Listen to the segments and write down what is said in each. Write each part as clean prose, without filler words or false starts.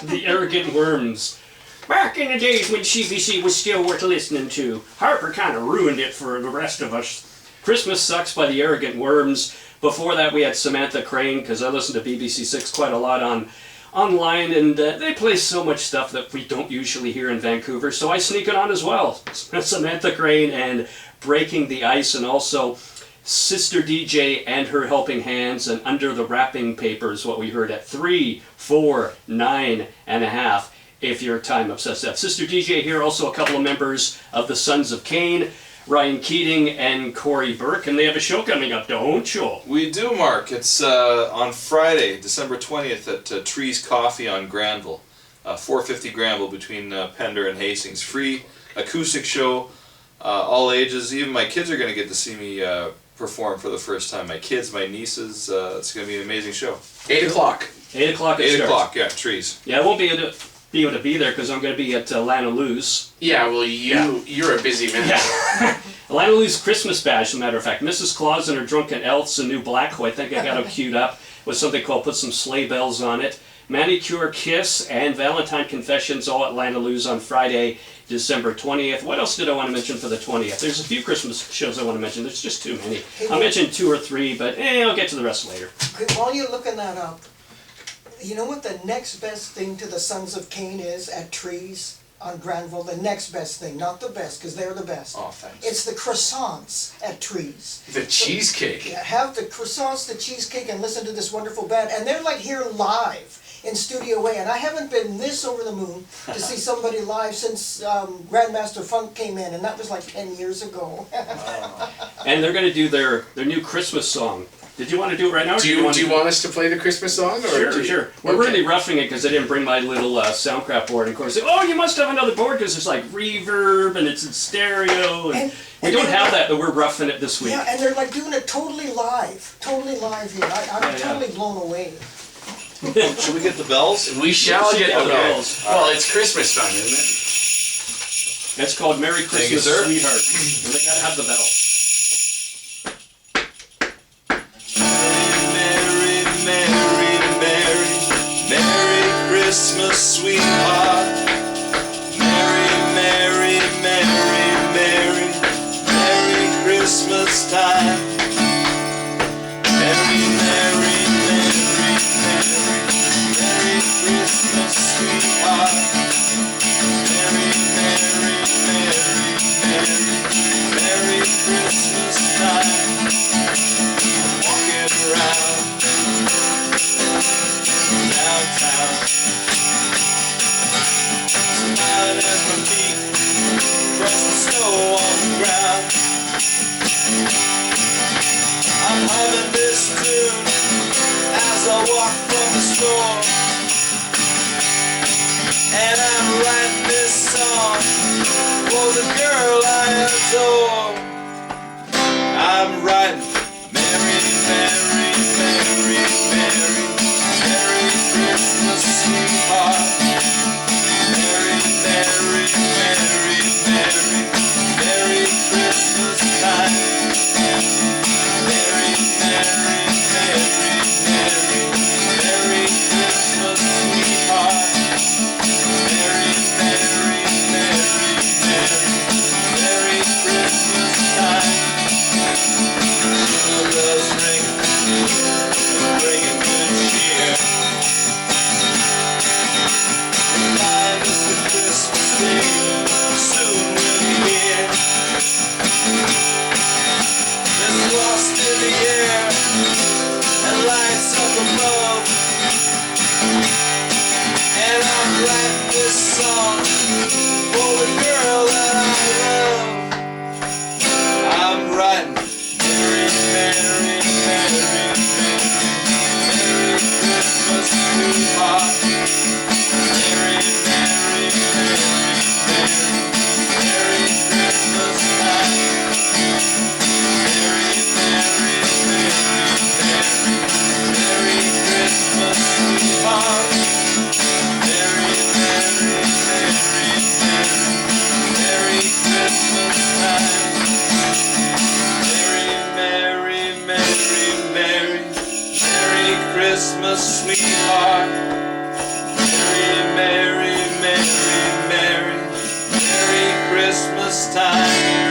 The Arrogant Worms. Back in the days when CBC was still worth listening to. Harper kind of ruined it for the rest of us. Christmas Sucks by the Arrogant Worms. Before that we had Samantha Crane, because I listened to BBC Six quite a lot online, and they play so much stuff that we don't usually hear in Vancouver, so I sneak it on as well. Samantha Crane and Breaking the Ice, and also Sister DJ and Her Helping Hands, and Under the Wrapping Paper is what we heard at 3, 4, 9.5. If you're time obsessed. Sister DJ here, also a couple of members of the Sons of Kain, Ryan Keating and Corey Burke, and they have a show coming up, don't you? We do, Mark. It's on Friday, December 20th at Trees Coffee on Granville, 450 Granville between Pender and Hastings. Free acoustic show, all ages. Even my kids are going to get to see me perform for the first time. My kids, my nieces. It's going to be an amazing show. 8 o'clock. 8 o'clock. 8 o'clock. Yeah, Trees. Yeah, I won't be able to be there because I'm going to be at Lana Lou's. Yeah, well, you're a busy man. Yeah. Lana Lou's Christmas bash, as a matter of fact. Mrs. Claus and her Drunken Elves, a new black hole. I think I got them queued up with something called Put Some Sleigh Bells on It. Manicure Kiss and Valentine Confessions, all at Lana Lou's on Friday, December 20th. What else did I want to mention for the 20th? There's a few Christmas shows I want to mention. There's just too many. I'll mention 2 or 3, but I'll get to the rest later. While you're looking that up, you know what the next best thing to the Sons of Kain is at Trees on Granville? The next best thing, not the best, because they're the best. Oh, thanks. It's the croissants at Trees. The cheesecake. Yeah, have the croissants, the cheesecake, and listen to this wonderful band. And they're like here live in Studio A. And I haven't been this over the moon to see somebody live since Grandmaster Funk came in, and that was like 10 years ago. And they're going to do their new Christmas song. Did you want to do it right now? Do you want us to play the Christmas song? Or Sure. We're really roughing it because I didn't bring my little Soundcraft board. And of course, oh, you must have another board because there's like reverb and it's in stereo. And we don't have that, but we're roughing it this week. Yeah, and they're like doing it totally live here. I'm totally blown away. Should we get the bells? We shall get the bells. Well, it's Christmas time, isn't it? It's called Merry Christmas, Sweetheart. And they gotta have the bell. Christmas, sweetheart. Merry, merry, merry, merry, merry Christmas time. Merry, merry, merry, merry, merry Christmas, sweetheart. Merry, merry, merry, merry, merry Christmas time. I'm walking around downtown, smiling as my feet press the snow on the ground. I'm humming this tune as I walk from the store, and I'm writing this song for the girl I adore. I'm writing Merry, Merry, Merry, Merry, Merry Christmas, sweetheart. Merry, Merry, Merry, Merry, Merry Christmas time. Merry, Merry, Merry, Merry, Merry Christmas, sweetheart. Merry, Merry, Merry, Merry, Merry Christmas time. The bells ring, bringing good cheer. Remind us that Christmas Day soon will be here. There's lost in the air and lights up above, and I'm writing this song for the girl that I love. I'm writing Merry, Merry, Merry, Merry, Merry Christmas, sweetheart. Merry, Merry, Merry, Merry, Merry Christmas time. Merry, Merry, Merry, Merry, Merry Christmas, sweetheart. Merry, Merry, Merry, Merry, Merry Christmas time. Merry, Merry, Merry, Merry, Merry Christmas, sweetheart. Merry, merry, merry, merry, merry Christmas time.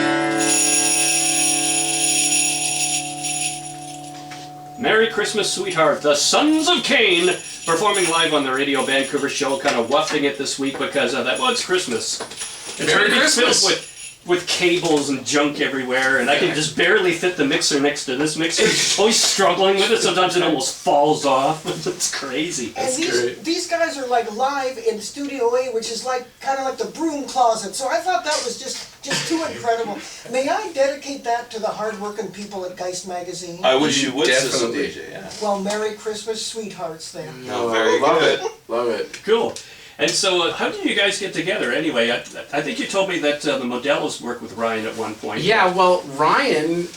Merry Christmas, sweetheart. The Sons of Kain performing live on the Radio Vancouver show, kind of wafting it this week because of that. Well, it's Christmas. It's Merry really Christmas. filled with cables and junk everywhere, and I can just barely fit the mixer next to this mixer. Always struggling with it. Sometimes it almost falls off. It's crazy. And great. these guys are like live in Studio A, which is like kind of like the broom closet. So I thought that was just too incredible. May I dedicate that to the hardworking people at Geist Magazine? I wish you would, Sissel Definitely. DJ. Yeah. Well, Merry Christmas, sweethearts then. No, very love good. it. Love it. Cool. And so, how did you guys get together anyway? I think you told me that the Modellos worked with Ryan at one point. Yeah, well, Ryan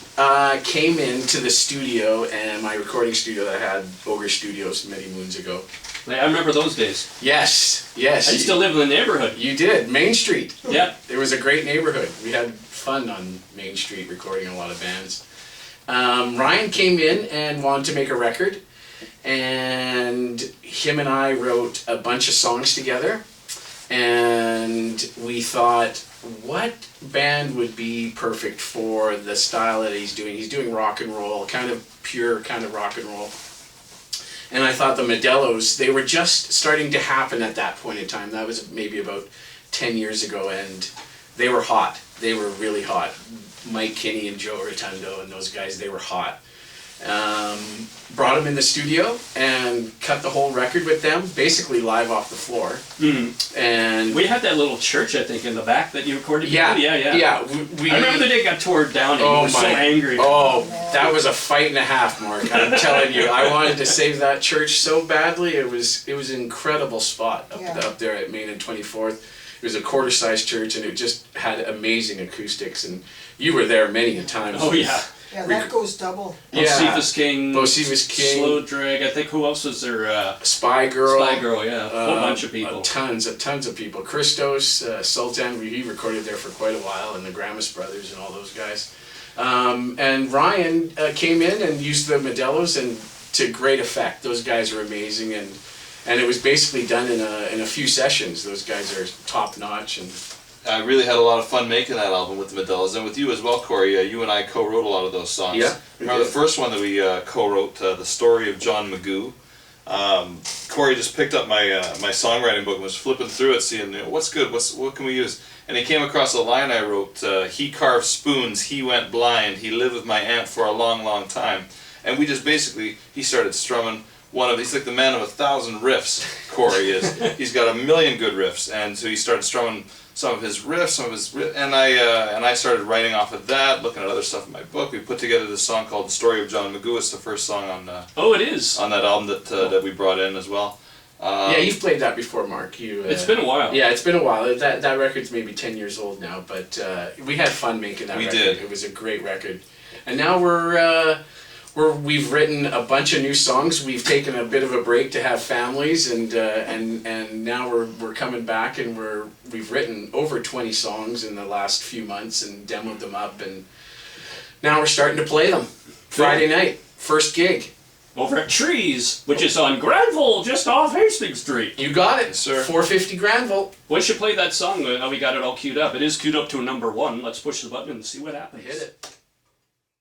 came into the studio, and my recording studio that I had, Ogre Studios, many moons ago. I remember those days. Yes, yes. I used to live in the neighborhood. You did, Main Street. Yep. It was a great neighborhood. We had fun on Main Street recording a lot of bands. Ryan came in and wanted to make a record, and him and I wrote a bunch of songs together, and we thought, what band would be perfect for the style that he's doing? He's doing rock and roll, kind of pure kind of rock and roll. And I thought the Modellos, they were just starting to happen at that point in time. That was maybe about 10 years ago, and they were hot. They were really hot. Mike Kinney and Joe Rotundo and those guys, they were hot. Brought them in the studio and cut the whole record with them, basically live off the floor. Mm. And We had that little church, I think, in the back that you recorded. yeah, Yeah. we I remember the day it got torn down and you were so angry. Oh, that was a fight and a half, Mark. I'm telling you, I wanted to save that church so badly. It was an incredible spot up there at Main and 24th. It was a quarter-sized church, and it just had amazing acoustics. And you were there many a time. Oh, yeah. Yeah, that goes double. Bocephus King. Bocephus King. Slow Drag. I think who else was there? Spy Girl. Spy Girl, yeah. A whole bunch of people. Tons of people. Christos, Sultan, he recorded there for quite a while, and the Gramis Brothers and all those guys. And Ryan came in and used the Modellos, and to great effect. Those guys are amazing, and it was basically done in a few sessions. Those guys are top notch, and I really had a lot of fun making that album with the Modellos, and with you as well, Corey. You and I co-wrote a lot of those songs. Yeah, Remember the first one that we co-wrote, The Story of John Magoo. Corey just picked up my my songwriting book and was flipping through it, seeing what's good, what can we use. And he came across a line I wrote, he carved spoons, he went blind, he lived with my aunt for a long, long time. And we just basically, he started strumming he's like the man of 1,000 riffs, Corey is. He's got a million good riffs, and so he started strumming some of his riffs, and I started writing off of that, looking at other stuff in my book. We put together this song called "The Story of John Magoo." It's the first song on Oh, it is. on that album that we brought in as well. yeah, you've played that before, Mark. It's been a while. Yeah, it's been a while. That record's maybe 10 years old now, but we had fun making that We record. did. It was a great record. And now we've written a bunch of new songs. We've taken a bit of a break to have families, and now we're coming back, and we've written over 20 songs in the last few months and demoed them up, and now we're starting to play them. Friday night, first gig. Over at Trees, which is on Granville, just off Hastings Street. You got it, Yes, sir. 450 Granville. We should play that song. We got it all queued up. It is queued up to a number 1. Let's push the button and see what happens. Hit it.